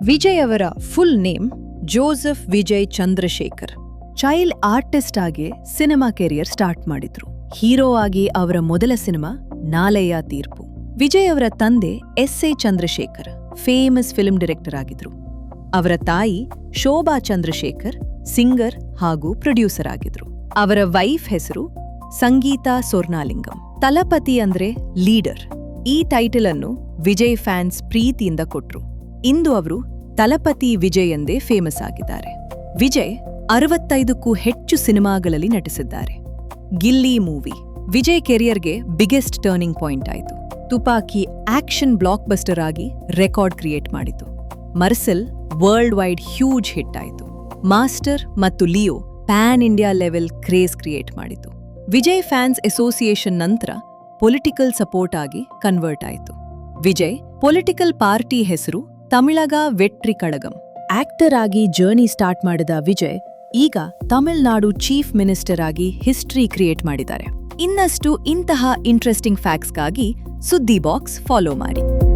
ವಿಜಯ್ ಅವರ full name Joseph Vijay Chandrashekhar. Child artist ಆಗಿ cinema career start ಮಾಡಿದ್ರು. ಹೀರೋ ಆಗಿ ಅವರ ಮೊದಲ ಸಿನಿಮಾ ನಾಲೆಯ ತೀರ್ಪು. ವಿಜಯ್ ಅವರ ತಂದೆ S A. Chandrashekhar famous film director ಆಗಿದ್ರು. ಅವರ ತಾಯಿ ಶೋಭಾ ಚಂದ್ರಶೇಖರ್ ಸಿಂಗರ್ ಹಾಗೂ ಪ್ರೊಡ್ಯೂಸರ್ ಆಗಿದ್ರು. ಅವರ ವೈಫ್ ಹೆಸರು ಸಂಗೀತಾ ಸೋರ್ನಾಲಿಂಗಂ. ತಲಪತಿ ಅಂದ್ರೆ ಲೀಡರ್. ಈ ಟೈಟಲ್ ಅನ್ನು ವಿಜಯ್ ಫ್ಯಾನ್ಸ್ ಪ್ರೀತಿಯಿಂದ ಕೊಟ್ರು. ಇಂದು ಅವರು ತಲಪತಿ ವಿಜಯ್ ಎಂದೇ ಫೇಮಸ್ ಆಗಿದ್ದಾರೆ. ವಿಜಯ್ 65ಕ್ಕೂ ಹೆಚ್ಚು ಸಿನಿಮಾಗಳಲ್ಲಿ ನಟಿಸಿದ್ದಾರೆ. ಗಿಲ್ಲಿ ಮೂವಿ ವಿಜಯ್ ಕೆರಿಯರ್ಗೆ ಬಿಗ್ಗೆಸ್ಟ್ ಟರ್ನಿಂಗ್ ಪಾಯಿಂಟ್ ಆಯಿತು. ತುಪಾಕಿ ಆಕ್ಷನ್ ಬ್ಲಾಕ್ ಬಸ್ಟರ್ ಆಗಿ ರೆಕಾರ್ಡ್ ಕ್ರಿಯೇಟ್ ಮಾಡಿತು. Mersal worldwide huge hit ಆಯಿತು. ಮಾಸ್ಟರ್ ಮತ್ತು Leo pan India level craze create ಮಾಡಿತು. ವಿಜಯ್ ಫ್ಯಾನ್ಸ್ ಅಸೋಸಿಯೇಷನ್ ನಂತರ ಪೊಲಿಟಿಕಲ್ ಸಪೋರ್ಟ್ ಆಗಿ ಕನ್ವರ್ಟ್ ಆಯಿತು. ವಿಜಯ್ ಪೊಲಿಟಿಕಲ್ ಪಾರ್ಟಿ ಹೆಸರು ತಮಿಳಗ ವೆಟ್ರಿ ಕಳಗಂ. ಆಕ್ಟರ್ ಆಗಿ ಜರ್ನಿ ಸ್ಟಾರ್ಟ್ ಮಾಡಿದ ವಿಜಯ್ ಈಗ ತಮಿಳುನಾಡು ಚೀಫ್ ಮಿನಿಸ್ಟರ್ ಆಗಿ ಹಿಸ್ಟ್ರಿ ಕ್ರಿಯೇಟ್ ಮಾಡಿದ್ದಾರೆ. ಇನ್ನಷ್ಟು ಇಂತಹ ಇಂಟ್ರೆಸ್ಟಿಂಗ್ ಫ್ಯಾಕ್ಟ್ಸ್ಗಾಗಿ ಸುದ್ದಿ ಬಾಕ್ಸ್ ಫಾಲೋ ಮಾಡಿ.